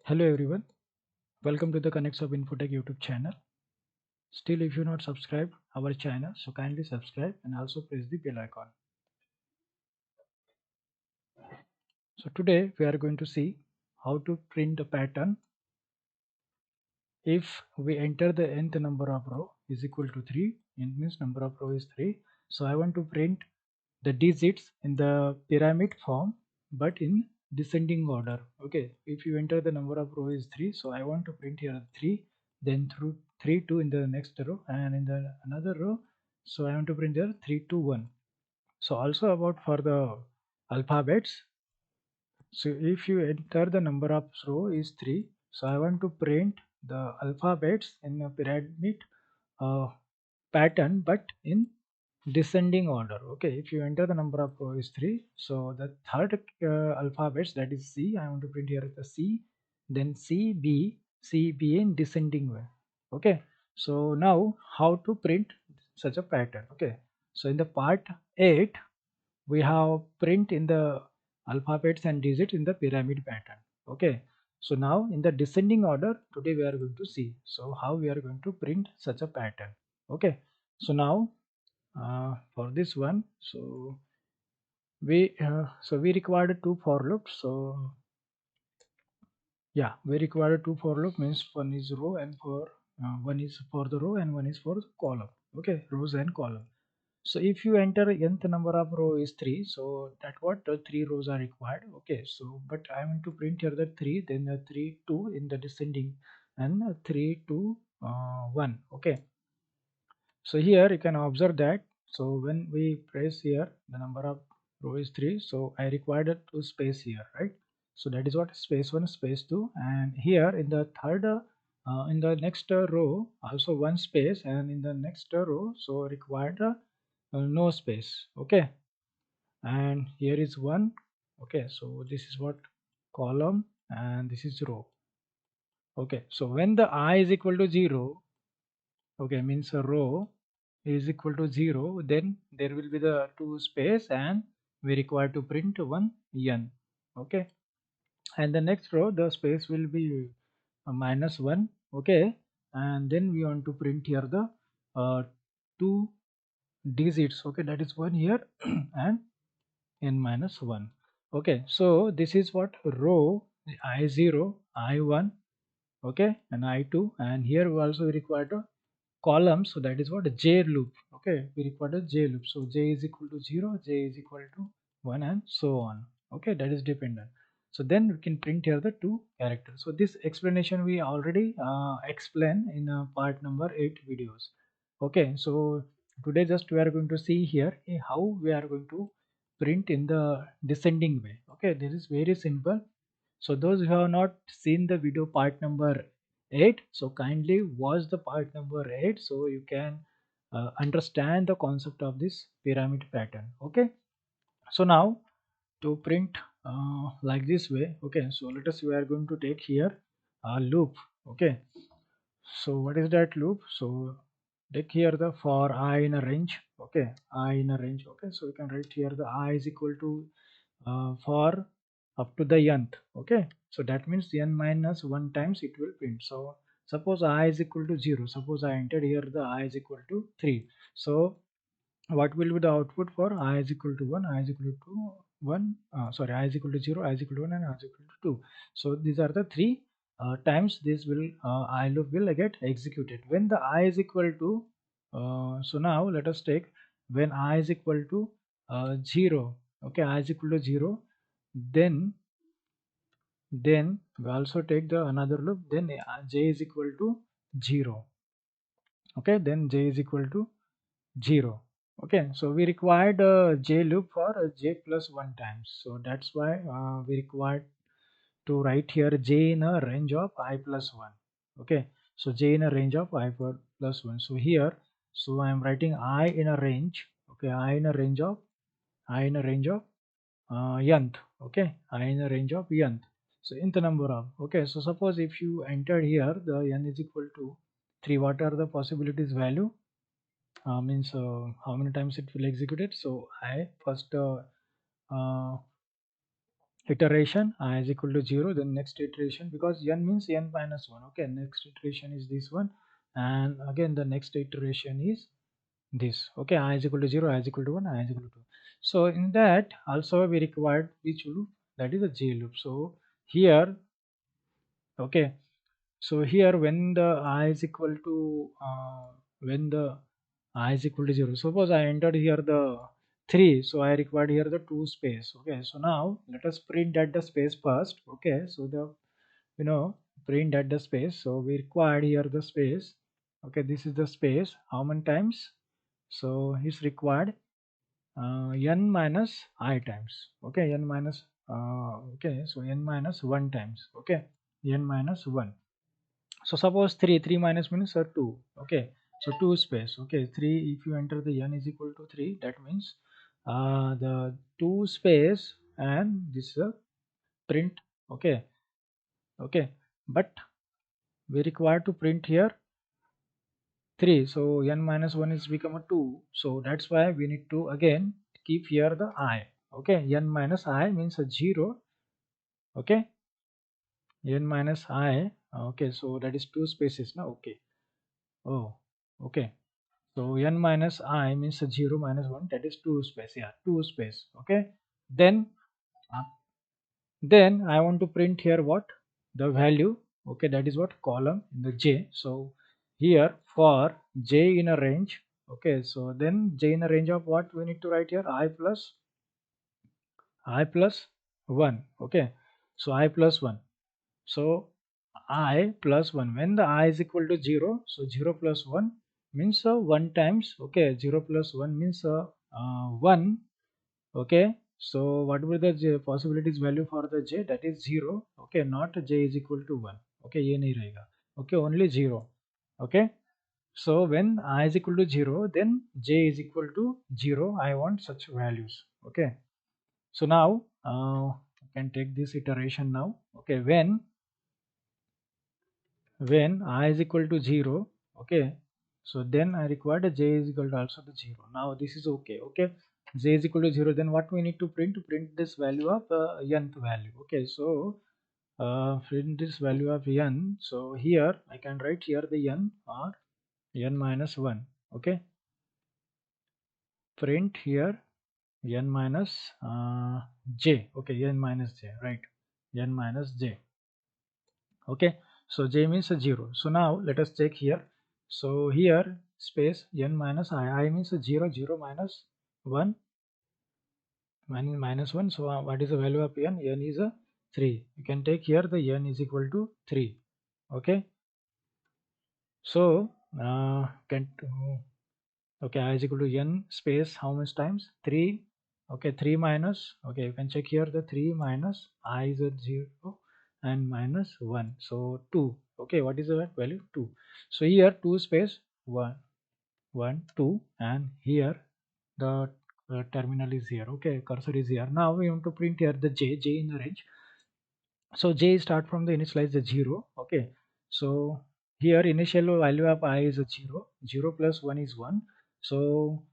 Hello everyone, welcome to the ConnectSoft Infotech YouTube channel. Still, if you not subscribed our channel, so kindly subscribe and also press the bell icon. So today we are going to see how to print a pattern if we enter the nth number of row is equal to 3. It means number of row is 3. So I want to print the digits in the pyramid form but in descending order. Okay, if you enter the number of row is 3, so I want to print here 3, then through 3 2 in the next row, and in the another row, so I want to print here 3 2 1. So also about for the alphabets, so if you enter the number of row is 3, so I want to print the alphabets in a pyramid uh, pattern but in descending order. Okay, if you enter the number of row is 3, so the third alphabets, that is C, I want to print here the C, then C B in descending way. Okay, so now how to print such a pattern? Okay, so in the part 8 we have print in the alphabets and digits in the pyramid pattern. Okay, so now in the descending order today we are going to see so how we are going to print such a pattern. Okay, so now for this one, so we required two for loops. So yeah, we require two for loop, means one is row and for one is for the row and one is for the column. Okay, rows and column. So if you enter nth number of row is 3, so that what the 3 rows are required. Okay, so but I want to print here the 3, then the 3 2 in the descending, and 3 2 1. Okay, so here you can observe that, so when we press here the number of row is 3, so I required two space here, right? So that is what space 1 space 2, and here in the third in the next row also one space, and in the next row so required no space. Okay, and here is one. Okay, so this is what column and this is row. Okay, so when the I is equal to 0, okay, means a row is equal to 0, then there will be the two space and we require to print one n. Okay, and the next row the space will be -1. Okay, and then we want to print here the two digits. Okay, that is one here and n-1. Okay, so this is what row I0 I1. Okay, and I2, and here we also require to column, so that is what j loop. Okay, we require a j loop, so j is equal to 0, j is equal to 1, and so on. Okay, that is dependent. So then we can print here the two characters. So this explanation we already explained in part number 8 videos. Okay, so today just we are going to see here how we are going to print in the descending way. Okay, this is very simple. So those who have not seen the video part number 8, so kindly watch the part number 8 so you can understand the concept of this pyramid pattern. Okay, so now to print like this way. Okay, so let us, we are going to take here a loop. Okay, so what is that loop? So take here the for I in a range. Okay, I in a range. Okay, so you can write here the I is equal to for up to the nth. Okay, so that means n minus 1 times it will print. So suppose I is equal to 0, suppose I entered here the I is equal to 3, so what will be the output for I is equal to 1, I is equal to 1, sorry, I is equal to 0, I is equal to 1, and I is equal to 2. So these are the three times this will I loop will get executed when the I is equal to so now let us take when I is equal to 0. Okay, I is equal to 0, then we also take the another loop, then j is equal to 0. Okay, then j is equal to 0. Okay, so we required a j loop for j plus 1 times, so that's why we required to write here j in a range of I plus 1. Okay, so j in a range of I plus 1. So here, so I am writing I in a range. Okay, I in a range of nth. Okay, I in a range of nth. So in the number of, okay, so suppose if you entered here the n is equal to 3, what are the possibilities value? Means how many times it will execute it. So I first uh, iteration I is equal to 0, then next iteration, because n means n minus 1. Okay, next iteration is this one, and again the next iteration is this. Okay, I is equal to 0, I is equal to 1, I is equal to 2. So in that also we required which loop, that is a j loop. So here, okay, so here when the I is equal to when the I is equal to 0, suppose I entered here the 3, so I required here the 2 space. Okay, so now let us print at the space first. Okay, so the, you know, print at the space, so we required here the space. Okay, this is the space, how many times? So it's required n minus I times. Okay, n minus okay, so n minus 1 times. Okay, n minus 1. So suppose 3 minus means 2. Okay, so 2 space. Okay, 3, if you enter the n is equal to 3, that means the 2 space and this print. Okay, okay, but we require to print here 3, so n minus 1 is become a 2, so that's why we need to again keep here the I. Okay, n minus I means a 0. Okay, n minus I. Okay, so that is 2 spaces now. Okay, oh, okay, so n minus I means a 0 minus 1, that is 2 space. Yeah, 2 space. Okay, then uh, then I want to print here what, the value. Okay, that is what, column in the j. So here for j in a range. Okay, so then j in a range of what we need to write here, I plus 1. Okay, so I plus 1. So I plus 1, when the I is equal to 0, so 0 plus 1 means 1 times. Okay, 0 plus 1 means 1. Okay, so what will the possibilities value for the j, that is 0. Okay, not j is equal to 1. Okay, ये नहीं रहेगा. Okay, only 0. Okay, so when I is equal to 0, then j is equal to 0. I want such values. Okay, so now I can take this iteration now. Okay, when I is equal to 0. Okay, so then I required a j is equal to also the 0. Now this is okay. Okay, j is equal to 0, then what we need to print, this value of nth value. Okay, so print this value of n. So here I can write here the n or n minus 1. Okay, print here n minus j. Okay, n minus j, right, n minus j. Okay, so j means a 0. So now let us check here. So here space n minus I means a 0, 0 minus 1, minus 1. So what is the value of n? N is a 3. You can take here the n is equal to 3. Okay, so can okay, I is equal to n space how much times, 3. Okay, 3 minus, okay, you can check here the 3 minus I is at 0 and minus 1, so 2. Okay, what is the value, 2. So here 2 space 1, 1, 2, and here the terminal is here. Okay, cursor is here. Now we want to print here the j in the range. So j start from the initialize the 0. Okay, so here initial value of I is a 0, 0 plus 1 is 1. So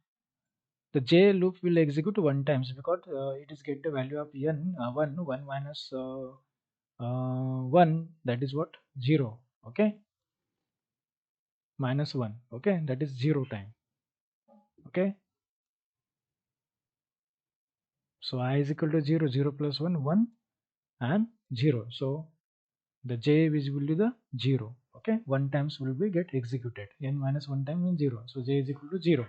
the j loop will execute 1 times, because it is get the value of n 1 minus 1, that is what, 0. Okay, minus 1. Okay, that is 0 time. Okay, so I is equal to 0, 0 plus 1, 1, and 0. So the j is will be the 0. Okay, 1 times will be get executed, n minus 1 time means 0, so j is equal to 0.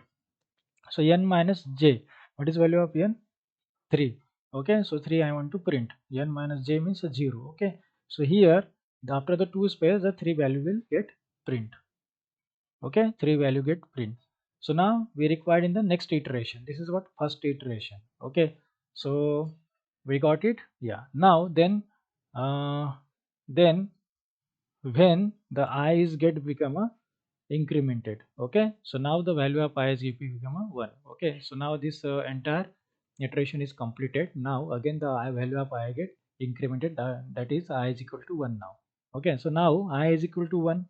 So n minus j, what is value of n, 3. Okay, so 3 I want to print, n minus j means a 0. Okay, so here after the 2 space the 3 value will get print. Okay, 3 value get print. So now we required in the next iteration, this is what, first iteration. Okay, so we got it. Yeah, now then when the I is get become a incremented. Okay, so now the value of I is become a 1. Okay, so now this entire iteration is completed. Now again the I value of I get incremented, that is I is equal to 1 now. Okay, so now I is equal to 1.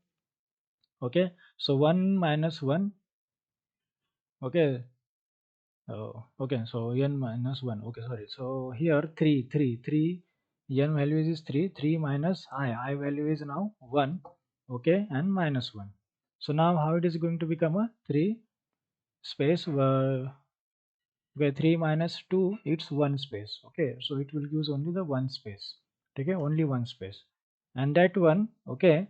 Okay, so 1 minus 1. Okay, Okay, so n minus 1. Okay, sorry. So here 3, n value is 3, 3 minus I value is now 1. Okay, and minus 1. So now how it is going to become a 3 space, okay, 3 minus 2, it's 1 space. Okay, so it will use only the 1 space. Okay, only 1 space. And that one, okay,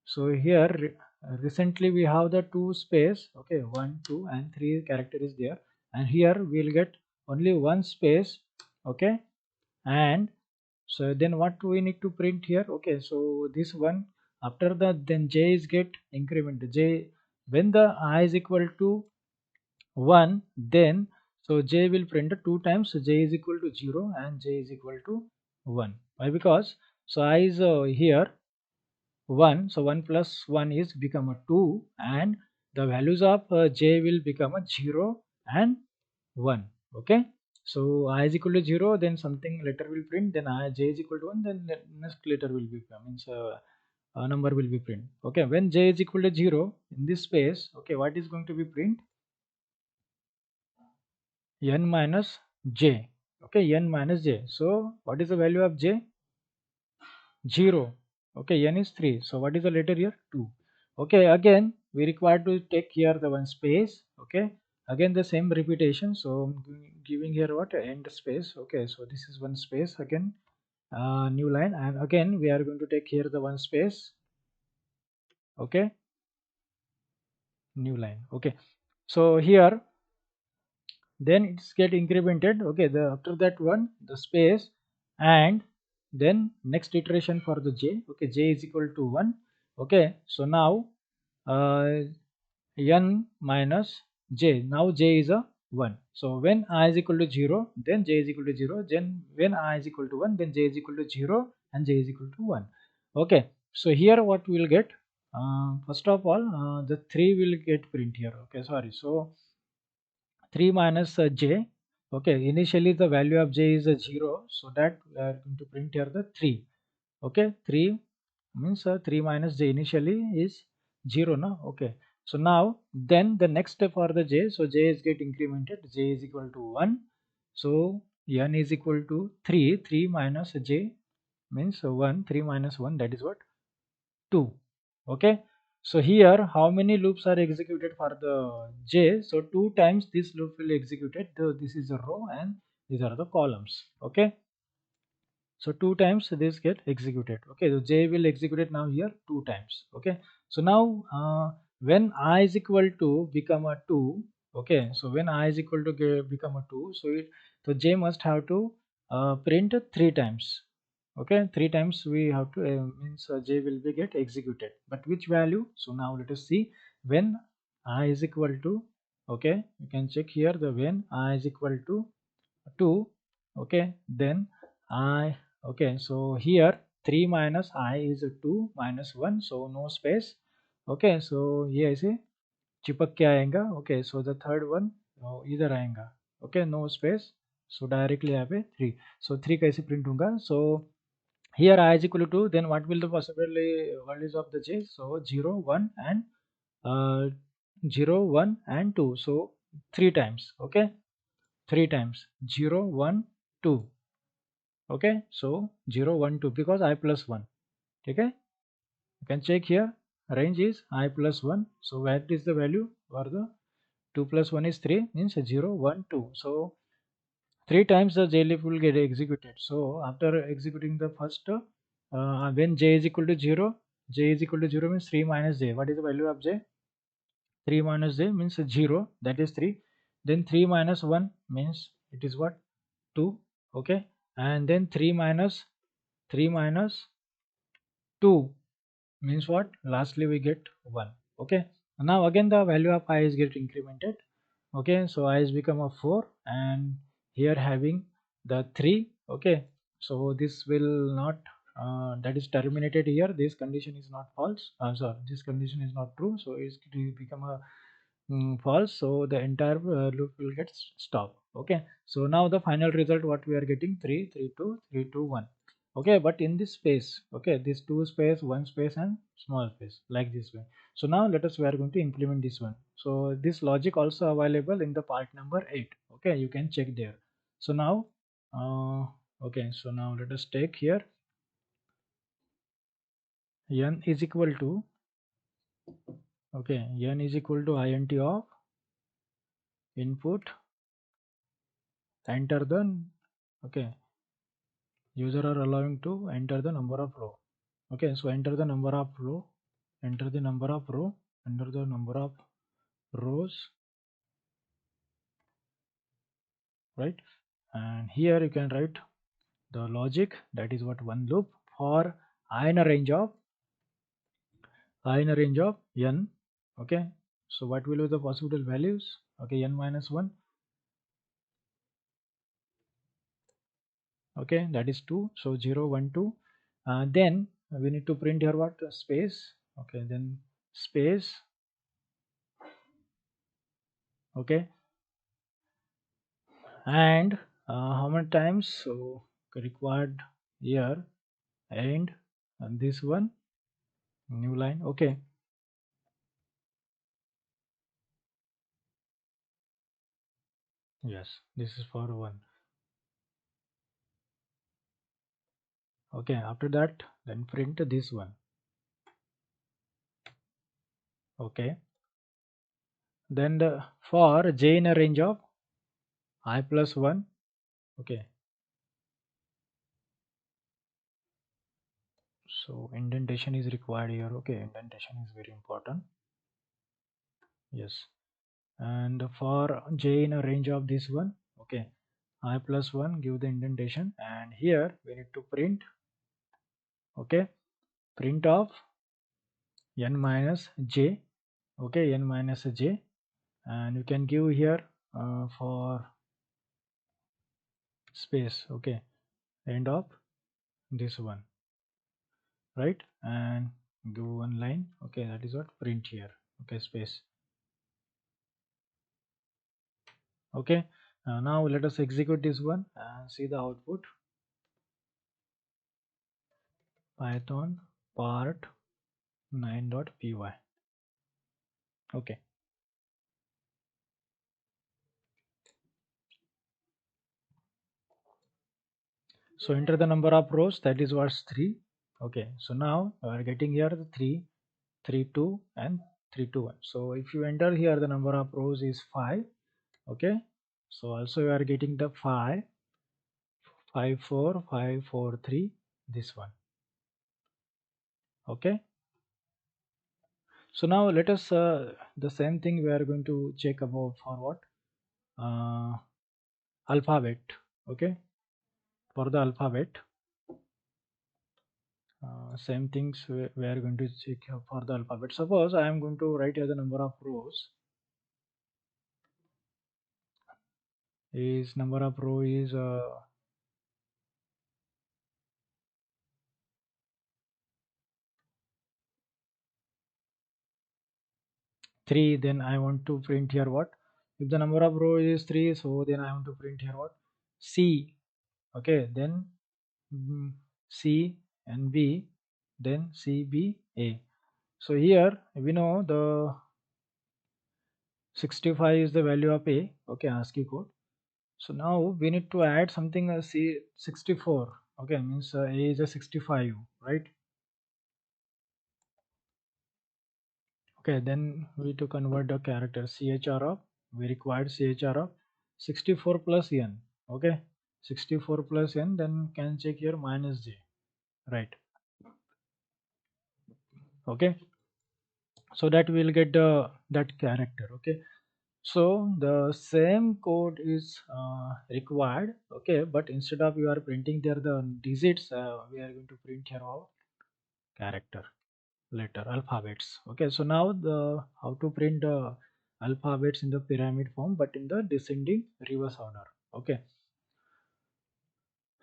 so here recently we have the 2 space. Okay, 1, 2 and 3 character is there. And here we'll get only 1 space. Okay, and so then what we need to print here? Okay, so this one, after that then j is get increment j when the I is equal to 1, then so j will print 2 times, so j is equal to 0 and j is equal to 1. Why? Because so I is here 1, so 1 plus 1 is become a 2, and the values of j will become a 0 and 1. Okay, so I is equal to 0, then something letter will print, then j is equal to 1, then the next letter will become, means a number will be print. Okay, when j is equal to 0 in this space, okay, what is going to be print? N minus j. Okay, n minus j. So what is the value of j? 0. Okay, n is 3. So what is the letter here? 2. Okay, again we require to take here the one space. Okay, again the same repetition. So I'm giving here what? End space. Okay, so this is one space again, new line, and again we are going to take here the one space. Okay, new line. Okay, so here then it's get incremented. Okay, the after that one the space, and then next iteration for the j. Okay, j is equal to 1. Okay, so now uh, n minus j, now j is a 1. So when I is equal to 0, then j is equal to 0, then when I is equal to 1, then j is equal to 0 and j is equal to 1. Okay, so here what we will get, first of all, the 3 will get print here. Okay, sorry, so 3 minus j. Okay, initially the value of j is a 0, so that we are going to print here the 3. Okay, 3 means 3 minus j initially is 0 now. Okay, so now then the next step for the j, so j is get incremented, j is equal to 1. So n is equal to 3, 3 minus j means 1, 3 minus 1, that is what? 2. Okay, so here how many loops are executed for the j? So 2 times this loop will executed, this is a row and these are the columns. Okay, so 2 times this get executed. Okay, so j will execute it now here 2 times. Okay, so now when I is equal to become a 2. Okay, so when I is equal to become a 2, so so j must have to print 3 times. Okay, 3 times we have to, means j will be get executed, but which value? So now let us see. When I is equal to, okay, you can check here, the when I is equal to 2. Okay, then I, okay, so here 3 minus I is a 2 minus 1, so no space. Okay, so ये ऐसे चिपक के आएगा. Okay, so the third one इधर आएगा. Okay, no space, so directly यहाँ पे 3. So 3 कैसे print होगा? So here I is equal to 2, then what will the possible values of the j? So 0, 1 and uh, 0, 1 and 2, so 3 times. Okay, 3 times 0, 1, 2. Okay, so 0, 1, 2, because I plus 1. Okay, you can check here, range is I plus 1. So what is the value for the 2 plus 1 is 3, means 0, 1, 2. So 3 times the j leaf will get executed. So after executing the first, when j is equal to 0, j is equal to 0 means 3 minus j. What is the value of j? 3 minus j means 0, that is 3. Then 3 minus 1 means it is what? 2. Okay, and then 3 minus 2 means what? Lastly we get 1. Okay, now again the value of I is get incremented. Okay, so I is become a 4, and here having the 3. Okay, so this will not, that is terminated here, this condition is not false, sorry, this condition is not true, so it will become a false, so the entire loop will get stopped. Okay, so now the final result what we are getting, 3, 3, 2, 3, 2, 1. Okay, but in this space, okay, this two space, one space, and small space, like this way. So now let us, we are going to implement this one. So this logic also available in the part number 8. Okay, you can check there. So now okay, so now let us take here n is equal to, okay, n is equal to int of input, enter the, okay, user are allowing to enter the number of row. Okay, so enter the number of row, enter the number of row, enter the number of rows, right? And here you can write the logic, that is what, one loop for I in a range of, n. Okay, so what will be the possible values? Okay, n minus 1. Okay, that is 2. So 0 1 2. Then we need to print here what, space. Okay, then space. Okay, and how many times? So required here, and this one, new line. Okay, yes, this is for 1. Okay, after that then print this one. Okay, then for j in a range of I plus 1. Okay, so indentation is required here. Okay, indentation is very important. Yes, and for j in a range of this one. Okay, I plus 1, give the indentation, and here we need to print. Okay, print of n minus j. Okay, n minus j, and you can give here for space. Okay, end of this one, right? And give one line. Okay, that is what, print here. Okay, space. Okay, now let us execute this one and see the output. Python part9.py. Okay, so enter the number of rows, that is what's 3. Okay, so now we are getting here the 3 3 2 and 3 2 1. So if you enter here, the number of rows is 5. Okay, so also you are getting the 5 5 4 5 4 3, this one. Okay, so now let us the same thing we are going to check about for what, alphabet. Okay, for the alphabet, same things we are going to check for the alphabet. Suppose I am going to write here the number of rows is, number of row is 3. Then I want to print here what, if the number of row is 3, so then I want to print here what, C. Okay, then C and B, then C B A. So here we know the 65 is the value of A. Okay, ASCII code. So now we need to add something, C 64. Okay, means A is a 65, right? Okay, then we need to convert the character CHR of, we required CHR of 64 plus N. Okay, 64 plus N, then can check here minus J, right? Okay, so that we'll get the that character. Okay, so the same code is required. Okay, but instead of you are printing there the digits, we are going to print here our character, letter, alphabets. Okay, so now the how to print the alphabets in the pyramid form but in the descending reverse order. Okay,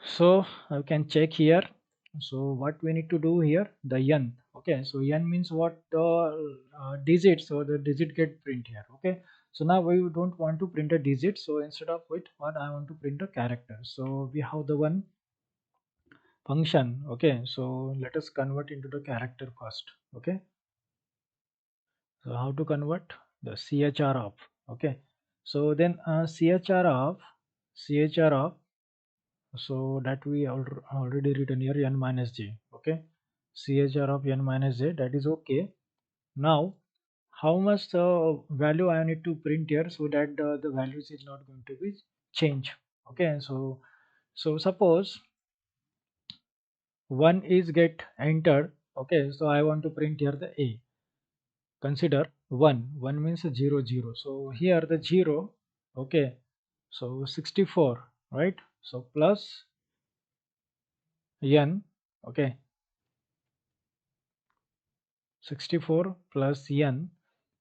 so I can check here. So what we need to do here, the n. Okay, so n means what, the digit, so the digit get print here. Okay, so now we don't want to print a digit, so instead of it, what I want to print a character. So we have the one function. Okay, so let us convert into the character first. Okay, so how to convert the chr of? Okay, so then chr of, so that we already written here n minus j. Okay, chr of n minus j, that is okay. Now how much value I need to print here so that the values is not going to be changed. Okay, so suppose one is get entered. Okay, so I want to print here the a. Consider 1 means 0 0, so here the 0. Okay, so 64, right? So plus n. Okay, 64 plus n.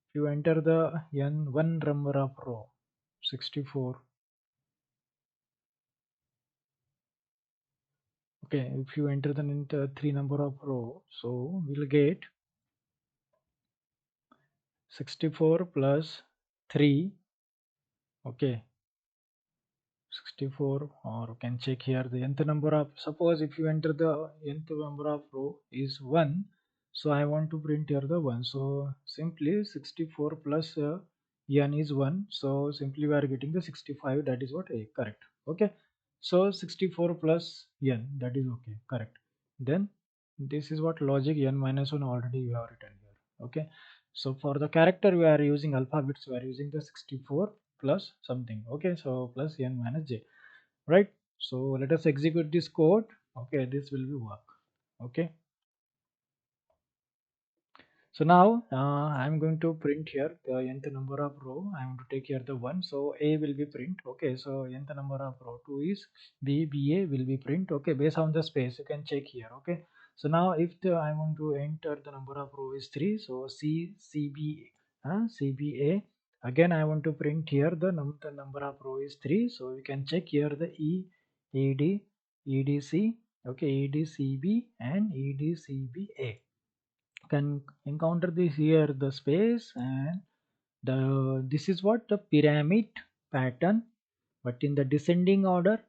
If you enter the n one number of row, 64. Okay, if you enter the three number of row, so we'll get 64 plus 3. Okay, 64, or you can check here the nth number of, suppose if you enter the nth number of row is 1, so I want to print here the 1, so simply 64 plus n is 1, so simply we are getting the 65, that is what a correct. Okay, so 64 plus n, that is okay, correct. Then this is what logic n minus 1 already we have written here. Okay, so for the character we are using alphabets, we are using the 64 plus something. Okay, so plus n minus j, right? So let us execute this code. Okay, this will be work. Okay, so now I'm going to print here the nth number of row. I'm going to take here the 1, so a will be print. Okay, so nth number of row 2 is ba will be print. Okay, based on the space you can check here. Okay, so now if I want to enter the number of row is 3, so cba, again I want to print here the number of row is 3, so you can check here the ed edc. Okay, edcb and edcba can encounter this here the space, and the this is what the pyramid pattern, but in the descending order.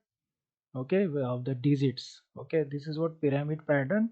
Okay, of the digits. Okay, this is what pyramid pattern,